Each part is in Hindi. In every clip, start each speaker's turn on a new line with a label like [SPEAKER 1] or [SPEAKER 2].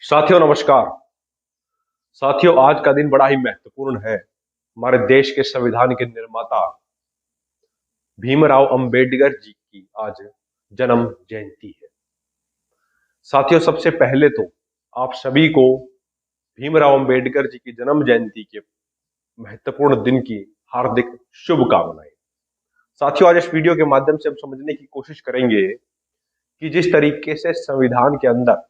[SPEAKER 1] साथियों नमस्कार। साथियों आज का दिन बड़ा ही महत्वपूर्ण है। हमारे देश के संविधान के निर्माता भीमराव अंबेडकर जी की आज जन्म जयंती है। साथियों सबसे पहले तो आप सभी को भीमराव अंबेडकर जी की जन्म जयंती के महत्वपूर्ण दिन की हार्दिक शुभकामनाएं। साथियों आज इस वीडियो के माध्यम से हम समझने की कोशिश करेंगे कि जिस तरीके से संविधान के अंदर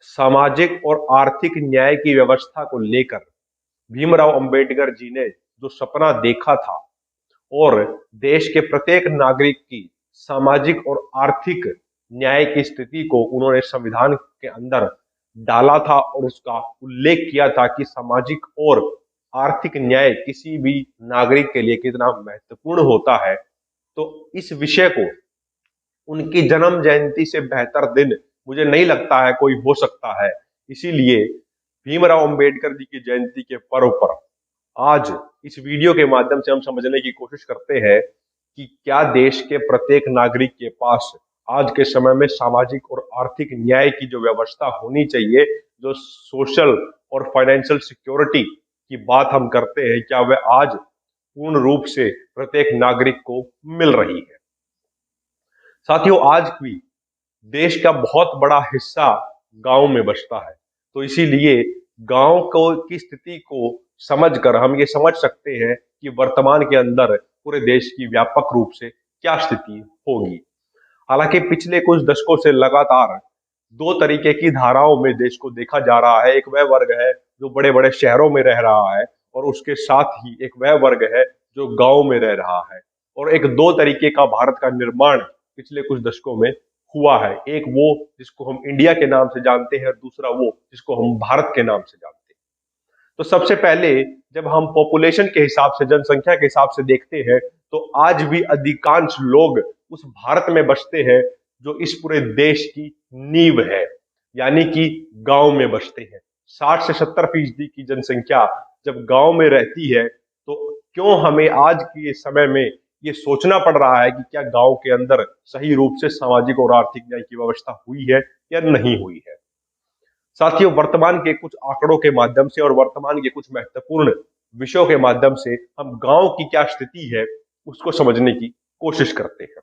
[SPEAKER 1] सामाजिक और आर्थिक न्याय की व्यवस्था को लेकर भीमराव अंबेडकर जी ने जो सपना देखा था और देश के प्रत्येक नागरिक की सामाजिक और आर्थिक न्याय की स्थिति को उन्होंने संविधान के अंदर डाला था और उसका उल्लेख किया था कि सामाजिक और आर्थिक न्याय किसी भी नागरिक के लिए कितना महत्वपूर्ण होता है। तो इस विषय को उनकी जन्म जयंती से बेहतर दिन मुझे नहीं लगता है कोई हो सकता है। इसीलिए भीमराव अंबेडकर जी की जयंती के पर्व पर आज इस वीडियो के माध्यम से हम समझने की कोशिश करते हैं कि क्या देश के प्रत्येक नागरिक के पास आज के समय में सामाजिक और आर्थिक न्याय की जो व्यवस्था होनी चाहिए, जो सोशल और फाइनेंशियल सिक्योरिटी की बात हम करते हैं, क्या वह आज पूर्ण रूप से प्रत्येक नागरिक को मिल रही है। साथियों आज भी देश का बहुत बड़ा हिस्सा गांव में बसता है, तो इसीलिए गांव को की स्थिति को समझकर हम ये समझ सकते हैं कि वर्तमान के अंदर पूरे देश की व्यापक रूप से क्या स्थिति होगी। हालांकि पिछले कुछ दशकों से लगातार दो तरीके की धाराओं में देश को देखा जा रहा है। एक वह वर्ग है जो बड़े बड़े शहरों में रह रहा है और उसके साथ ही एक वह वर्ग है जो गांव में रह रहा है। और एक दो तरीके का भारत का निर्माण पिछले कुछ दशकों में हुआ है। एक वो जिसको हम इंडिया के नाम से जानते हैं और दूसरा वो जिसको हम भारत के नाम से जानते हैं। तो सबसे पहले जब हम पॉपुलेशन के हिसाब से, जनसंख्या के हिसाब से देखते हैं तो आज भी अधिकांश लोग उस भारत में बसते हैं जो इस पूरे देश की नींव है, यानी कि गांव में बसते हैं। 60 से 70% की जनसंख्या जब गांव में रहती है तो क्यों हमें आज के समय में ये सोचना पड़ रहा है कि क्या गांव के अंदर सही रूप से सामाजिक और आर्थिक न्याय की व्यवस्था हुई है या नहीं हुई है। साथियों वर्तमान के कुछ आंकड़ों के माध्यम से और वर्तमान के कुछ महत्वपूर्ण विषयों के माध्यम से हम गांव की क्या स्थिति है उसको समझने की कोशिश करते हैं।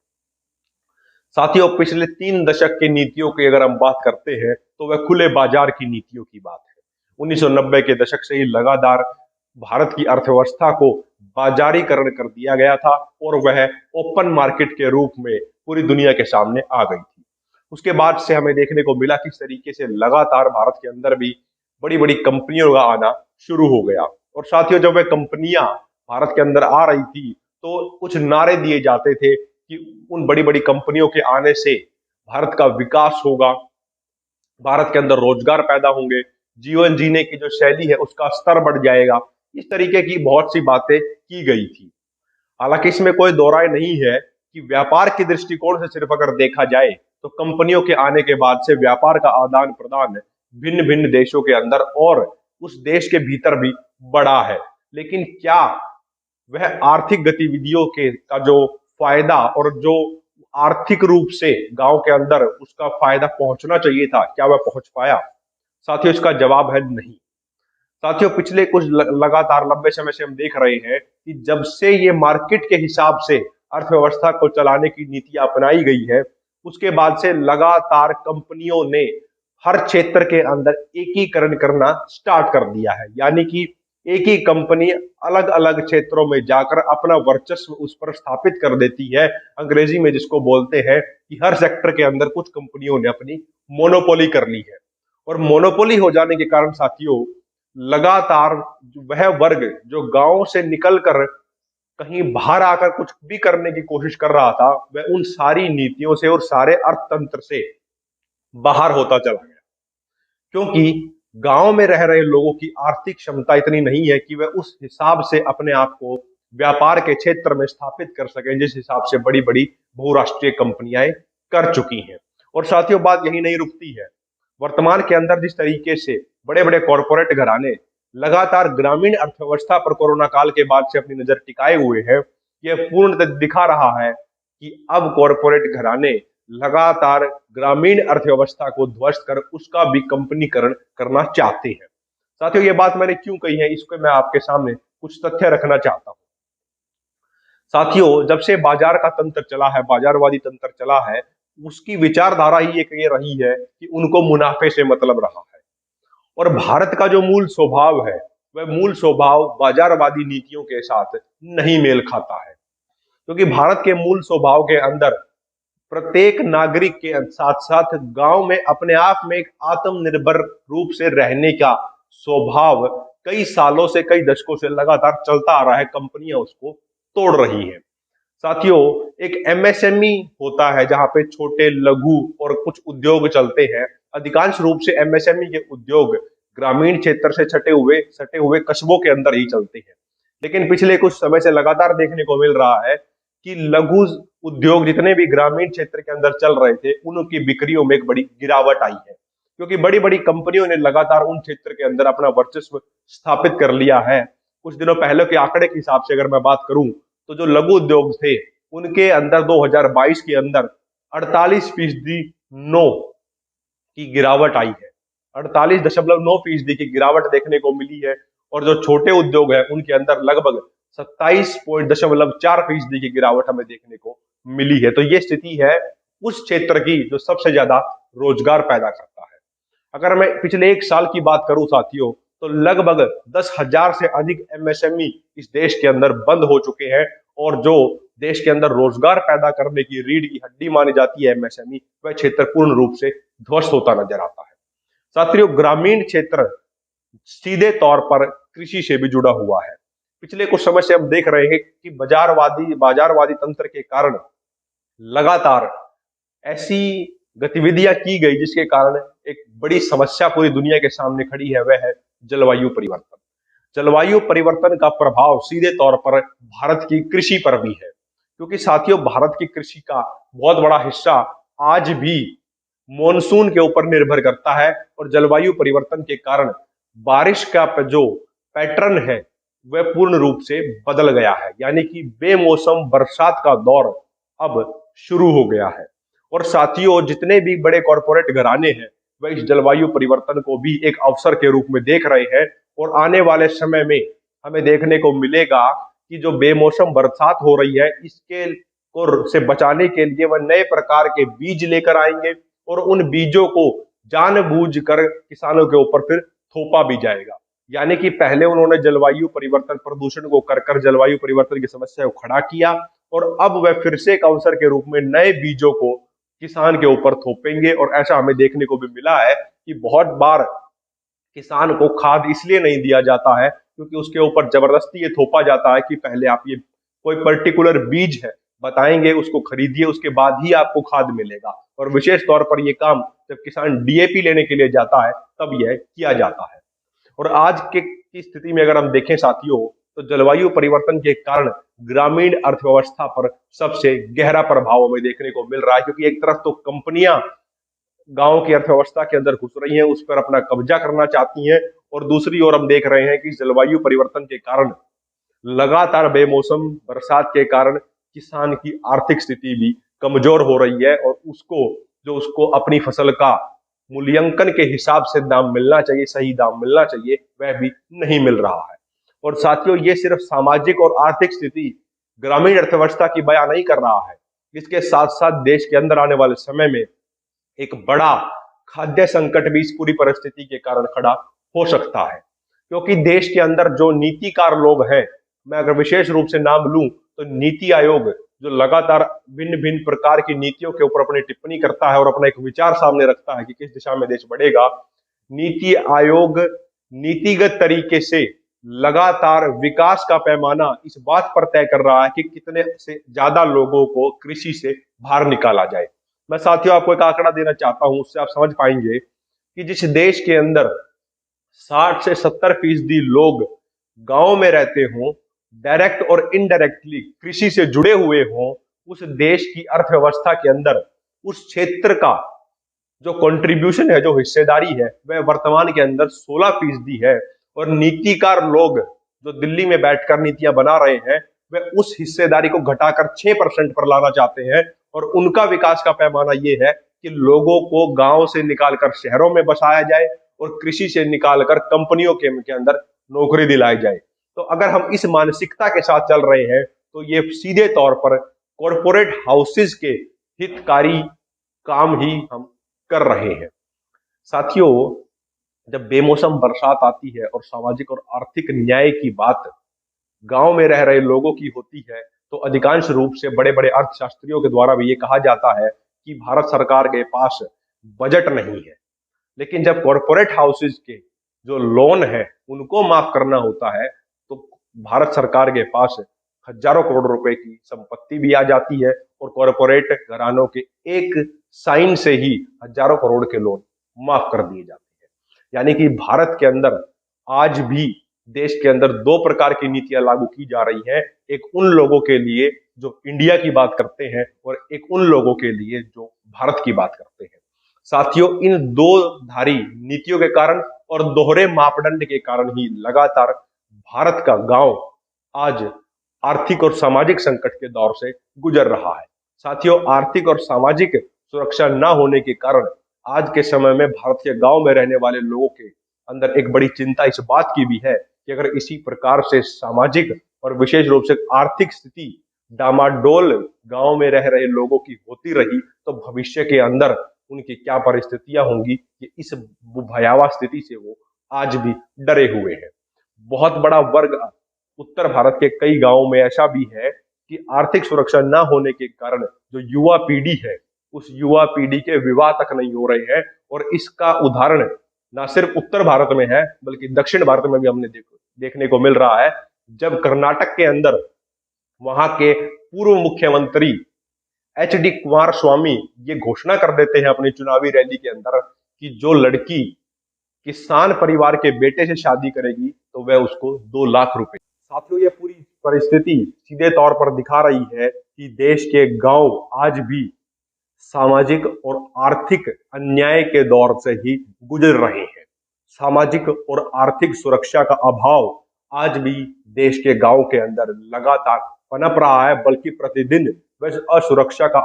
[SPEAKER 1] साथियों पिछले 3 दशक की नीतियों की अगर हम बात करते हैं तो वह खुले बाजार की नीतियों की बात है। 1990 के दशक से ही लगातार भारत की अर्थव्यवस्था को बाजारीकरण कर दिया गया था और वह ओपन मार्केट के रूप में पूरी दुनिया के सामने आ गई थी। उसके बाद से हमें देखने को मिला किस तरीके से लगातार भारत के अंदर भी बड़ी बड़ी कंपनियों का आना शुरू हो गया। और साथियों जब वह कंपनियां भारत के अंदर आ रही थी तो कुछ नारे दिए जाते थे कि उन बड़ी बड़ी कंपनियों के आने से भारत का विकास होगा, भारत के अंदर रोजगार पैदा होंगे, जीवन जीने की जो शैली है उसका स्तर बढ़ जाएगा। इस तरीके की बहुत सी बातें की गई थी। हालांकि इसमें कोई दो राय नहीं है कि व्यापार की दृष्टिकोण से सिर्फ अगर देखा जाए तो कंपनियों के आने के बाद से व्यापार का आदान प्रदान भिन्न भिन्न देशों के अंदर और उस देश के भीतर भी बढ़ा है। लेकिन क्या वह आर्थिक गतिविधियों के का जो फायदा और जो आर्थिक रूप से गांव के अंदर उसका फायदा पहुंचना चाहिए था, क्या वह पहुंच पाया? साथियों इसका जवाब है नहीं। साथियों पिछले कुछ लगातार लंबे समय से हम देख रहे हैं कि जब से ये मार्केट के हिसाब से अर्थव्यवस्था को चलाने की नीति अपनाई गई है उसके बाद से लगातार कंपनियों ने हर क्षेत्र के अंदर एकीकरण करना स्टार्ट कर दिया है। यानी कि एक ही कंपनी अलग अलग क्षेत्रों में जाकर अपना वर्चस्व उस पर स्थापित कर देती है। अंग्रेजी में जिसको बोलते हैं कि हर सेक्टर के अंदर कुछ कंपनियों ने अपनी मोनोपोली कर ली है। और मोनोपोली हो जाने के कारण साथियों लगातार वह वर्ग जो गांव से निकलकर कहीं बाहर आकर कुछ भी करने की कोशिश कर रहा था वह उन सारी नीतियों से और सारे अर्थतंत्र से बाहर होता चला गया, क्योंकि गांव में रह रहे लोगों की आर्थिक क्षमता इतनी नहीं है कि वह उस हिसाब से अपने आप को व्यापार के क्षेत्र में स्थापित कर सकें जिस हिसाब से बड़ी बड़ी बहुराष्ट्रीय कंपनियां कर चुकी हैं। और साथियों बात यही नहीं रुकती है। वर्तमान के अंदर जिस तरीके से बड़े बड़े कॉरपोरेट घराने लगातार ग्रामीण अर्थव्यवस्था पर कोरोना काल के बाद से अपनी नजर टिकाए हुए हैं, यह पूर्णतः दिखा रहा है कि अब कॉरपोरेट घराने लगातार ग्रामीण अर्थव्यवस्था को ध्वस्त कर उसका विकंपनीकरण करना चाहते हैं। साथियों, ये बात मैंने क्यों कही है, इसको मैं आपके सामने कुछ तथ्य रखना चाहता हूं। साथियों, जब से बाजार का तंत्र चला है, बाजारवादी तंत्र चला है, उसकी विचारधारा ही एक ये रही है कि उनको मुनाफे से मतलब रहा है। और भारत का जो मूल स्वभाव है, वह मूल स्वभाव बाजारवादी नीतियों के साथ नहीं मेल खाता है। क्योंकि भारत के मूल स्वभाव के अंदर प्रत्येक नागरिक के साथ साथ गांव में अपने आप में एक आत्मनिर्भर रूप से रहने का स्वभाव कई सालों से, कई दशकों से लगातार चलता आ रहा है। कंपनियां उसको तोड़ रही हैं। साथियों, एक एमएसएमई होता है जहां पे छोटे, लघु और कुछ उद्योग चलते हैं। अधिकांश रूप से एमएसएमई के उद्योग ग्रामीण क्षेत्र से सटे हुए कस्बों के अंदर ही चलते हैं। लेकिन पिछले कुछ समय से लगातार देखने को मिल रहा है कि लघु उद्योग जितने भी ग्रामीण क्षेत्र के अंदर चल रहे थे, उनकी बिक्रियों में एक बड़ी गिरावट आई है। क्योंकि बड़ी बड़ी कंपनियों ने लगातार उन क्षेत्र के अंदर अपना वर्चस्व स्थापित कर लिया है। कुछ दिनों पहले के आंकड़े के हिसाब से अगर मैं बात करूं, तो जो लघु उद्योग थे, उनके अंदर 2022 के अंदर 48% नो की गिरावट आई है। 48.9% की गिरावट देखने को मिली है। और जो छोटे उद्योग है, उनके अंदर लगभग 27.4% की गिरावट हमें देखने को मिली है। तो ये स्थिति है उस क्षेत्र की जो सबसे ज्यादा रोजगार पैदा करता है। अगर मैं पिछले एक साल की बात करूं साथियों, तो लगभग 10,000 से अधिक एमएसएमई इस देश के अंदर बंद हो चुके हैं। और जो देश के अंदर रोजगार पैदा करने की रीढ़ की हड्डी मानी जाती है एमएसएमई, वह क्षेत्र पूर्ण रूप से ध्वस्त होता नजर आता है। साथियों, ग्रामीण क्षेत्र सीधे तौर पर कृषि से भी जुड़ा हुआ है। पिछले कुछ समय से हम देख रहे हैं कि बाजारवादी तंत्र के कारण लगातार ऐसी गतिविधियां की गई जिसके कारण एक बड़ी समस्या पूरी दुनिया के सामने खड़ी है, वह है जलवायु परिवर्तन। जलवायु परिवर्तन का प्रभाव सीधे तौर पर भारत की कृषि पर भी है। क्योंकि साथियों, भारत की कृषि का बहुत बड़ा हिस्सा आज भी मॉनसून के ऊपर निर्भर करता है। और जलवायु परिवर्तन के कारण बारिश का जो पैटर्न है, वह पूर्ण रूप से बदल गया है। यानी कि बेमौसम बरसात का दौर अब शुरू हो गया है। और साथियों, जितने भी बड़े कॉरपोरेट घराने हैं, वह इस जलवायु परिवर्तन को भी एक अवसर के रूप में देख रहे हैं। और आने वाले समय में हमें देखने को मिलेगा कि जो बेमौसम बरसात हो रही है, इसके को से बचाने के लिए वह नए प्रकार के बीज लेकर आएंगे। और उन बीजों को जानबूझकर किसानों के ऊपर फिर थोपा भी जाएगा। यानी कि पहले उन्होंने जलवायु परिवर्तन, प्रदूषण को कर जलवायु परिवर्तन की समस्या को खड़ा किया, और अब वह फिर से एक अवसर के रूप में नए बीजों को किसान के ऊपर थोपेंगे। और ऐसा हमें देखने को भी मिला है कि बहुत बार किसान को खाद इसलिए नहीं दिया जाता है क्योंकि उसके ऊपर जबरदस्ती ये थोपा जाता है कि पहले आप ये कोई पर्टिकुलर बीज है बताएंगे, उसको खरीदिए, उसके बाद ही आपको खाद मिलेगा। और विशेष तौर पर यह काम जब किसान डीएपी लेने के लिए जाता है, तब यह किया जाता है। और आज के की स्थिति में अगर हम देखें साथियों, तो जलवायु परिवर्तन के कारण ग्रामीण अर्थव्यवस्था पर सबसे गहरा प्रभाव हमें देखने को मिल रहा है। क्योंकि एक तरफ तो कंपनियां गांव की अर्थव्यवस्था के अंदर घुस रही हैं, उस पर अपना कब्जा करना चाहती हैं, और दूसरी ओर हम देख रहे हैं कि जलवायु परिवर्तन के कारण लगातार बेमौसम बरसात के कारण किसान की आर्थिक स्थिति भी कमजोर हो रही है। और उसको अपनी फसल का मूल्यांकन के हिसाब से दाम मिलना चाहिए, सही दाम मिलना चाहिए, वह भी नहीं मिल रहा है। और साथियों, ये सिर्फ सामाजिक और आर्थिक स्थिति ग्रामीण अर्थव्यवस्था की बयान नहीं कर रहा है, इसके साथ साथ देश के अंदर आने वाले समय में एक बड़ा खाद्य संकट भी इस पूरी परिस्थिति के कारण खड़ा हो सकता है। क्योंकि देश के अंदर जो नीतिकार लोग हैं, मैं अगर विशेष रूप से नाम लूं, तो नीति आयोग जो लगातार भिन्न भिन्न प्रकार की नीतियों के ऊपर अपनी टिप्पणी करता है और अपना एक विचार सामने रखता है कि किस दिशा में देश बढ़ेगा, नीति आयोग नीतिगत तरीके से लगातार विकास का पैमाना इस बात पर तय कर रहा है कि कितने से ज्यादा लोगों को कृषि से बाहर निकाला जाए। मैं साथियों आपको एक आंकड़ा देना चाहता हूं, उससे आप समझ पाएंगे कि जिस देश के अंदर 60 से 70% लोग गांव में रहते हों, डायरेक्ट और इनडायरेक्टली कृषि से जुड़े हुए हों, उस देश की अर्थव्यवस्था के अंदर उस क्षेत्र का जो कंट्रीब्यूशन है, जो हिस्सेदारी है, वह वर्तमान के अंदर 16% है। और नीतिकार लोग जो दिल्ली में बैठकर नीतियां बना रहे हैं, वह उस हिस्सेदारी को घटाकर 6% पर लाना चाहते हैं। और उनका विकास का पैमाना ये है कि लोगों को गांव से निकालकर शहरों में बसाया जाए और कृषि से निकालकर कंपनियों के अंदर नौकरी दिलाई जाए। तो अगर हम इस मानसिकता के साथ चल रहे हैं तो ये सीधे तौर पर कॉरपोरेट हाउसेज के हितकारी काम ही हम कर रहे हैं। साथियों, जब बेमौसम बरसात आती है और सामाजिक और आर्थिक न्याय की बात गांव में रह रहे लोगों की होती है तो अधिकांश रूप से बड़े बड़े अर्थशास्त्रियों के द्वारा भी ये कहा जाता है कि भारत सरकार के पास बजट नहीं है। लेकिन जब कॉरपोरेट हाउसेज के जो लोन है उनको माफ करना होता है तो भारत सरकार के पास हजारों करोड़ रुपए की संपत्ति भी आ जाती है और कॉरपोरेट घरानों के एक साइन से ही हजारों करोड़ के लोन माफ कर दिए जाते हैं। यानी कि भारत के अंदर आज भी देश के अंदर दो प्रकार की नीतियां लागू की जा रही हैं, एक उन लोगों के लिए जो इंडिया की बात करते हैं और एक उन लोगों के लिए जो भारत की बात करते हैं। साथियों, इन दो धारी नीतियों के कारण और दोहरे मापदंड के कारण ही लगातार भारत का गांव आज आर्थिक और सामाजिक संकट के दौर से गुजर रहा है। साथियों, आर्थिक और सामाजिक सुरक्षा न होने के कारण आज के समय में भारत के गांव में रहने वाले लोगों के अंदर एक बड़ी चिंता इस बात की भी है कि अगर इसी प्रकार से सामाजिक और विशेष रूप से आर्थिक स्थिति डामाडोल गांव में रह रहे लोगों की होती रही तो भविष्य के अंदर उनकी क्या परिस्थितियां होंगी, कि इस भयावह स्थिति से वो आज भी डरे हुए हैं। बहुत बड़ा वर्ग उत्तर भारत के कई गांवों में ऐसा भी है कि आर्थिक सुरक्षा न होने के कारण जो युवा पीढ़ी है उस युवा पीढ़ी के विवाह तक नहीं हो रहे हैं। और इसका उदाहरण ना सिर्फ उत्तर भारत में है बल्कि दक्षिण भारत में भी हमने देखने को मिल रहा है। जब कर्नाटक के अंदर वहां के पूर्व मुख्यमंत्री एच.डी. कुमार स्वामी ये घोषणा कर देते हैं अपनी चुनावी रैली के अंदर कि जो लड़की किसान परिवार के बेटे से शादी करेगी तो वह उसको 2 लाख रुपए। साथियों, ये पूरी परिस्थिति सीधे तौर पर दिखा रही है कि देश के गांव आज भी सामाजिक और आर्थिक अन्याय के दौर से ही गुजर रहे हैं। सामाजिक और आर्थिक सुरक्षा का अभाव आज भी देश के गांव के अंदर लगातार पनप रहा है, बल्कि प्रतिदिन वह असुरक्षा का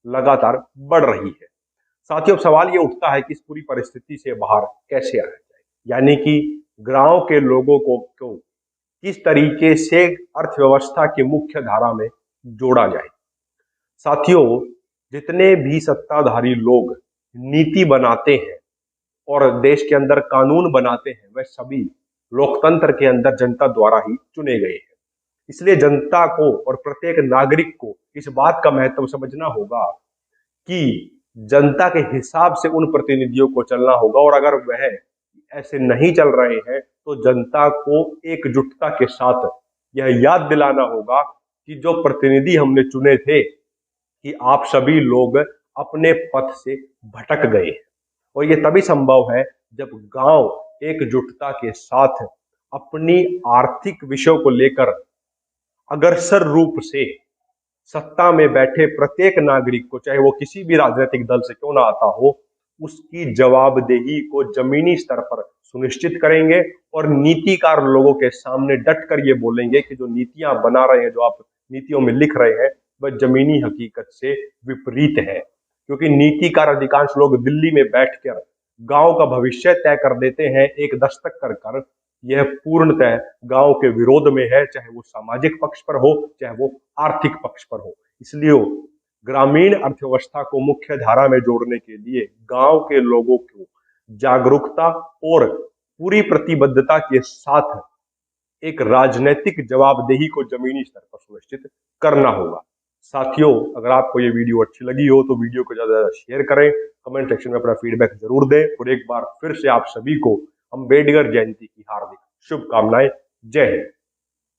[SPEAKER 1] लगातार बढ़ रही है। साथियों, सवाल ये उठता है कि इस पूरी परिस्थिति से बाहर कैसे आया जाए, यानी कि गांव के लोगों को किस तरीके से अर्थव्यवस्था की मुख्य धारा में जोड़ा जाए। साथियों, जितने भी सत्ताधारी लोग नीति बनाते हैं और देश के अंदर कानून बनाते हैं वह सभी लोकतंत्र के अंदर जनता द्वारा ही चुने गए हैं। इसलिए जनता को और प्रत्येक नागरिक को इस बात का महत्व समझना होगा कि जनता के हिसाब से उन प्रतिनिधियों को चलना होगा और अगर वह ऐसे नहीं चल रहे हैं तो जनता को एकजुटता के साथ यह याद दिलाना होगा कि जो प्रतिनिधि हमने चुने थे कि आप सभी लोग अपने पथ से भटक गए हैं। और ये तभी संभव है जब गांव एकजुटता के साथ अपनी आर्थिक विषयों को लेकर अग्रसर रूप से सत्ता में बैठे प्रत्येक नागरिक को, चाहे वो किसी भी राजनीतिक दल से क्यों ना आता हो, उसकी जवाबदेही को जमीनी स्तर पर सुनिश्चित करेंगे और नीतिकार लोगों के सामने डट कर ये बोलेंगे कि जो नीतियां बना रहे हैं, जो आप नीतियों में लिख रहे हैं, वह जमीनी हकीकत से विपरीत है। क्योंकि नीतिकार अधिकांश लोग दिल्ली में बैठकर गांव का भविष्य तय कर देते हैं एक दस्तक कर। यह पूर्णतः गांव के विरोध में है, चाहे वो सामाजिक पक्ष पर हो चाहे वो आर्थिक पक्ष पर हो। इसलिए ग्रामीण अर्थव्यवस्था को मुख्य धारा में जोड़ने के लिए गांव के लोगों को जागरूकता और पूरी प्रतिबद्धता के साथ एक राजनीतिक जवाबदेही को जमीनी स्तर पर सुनिश्चित करना होगा। साथियों, अगर आपको ये वीडियो अच्छी लगी हो तो वीडियो को ज्यादा से ज्यादा शेयर करें, कमेंट सेक्शन में अपना फीडबैक जरूर दें और एक बार फिर से आप सभी को अम्बेडकर जयंती की हार्दिक शुभकामनाएं। जय हिंद।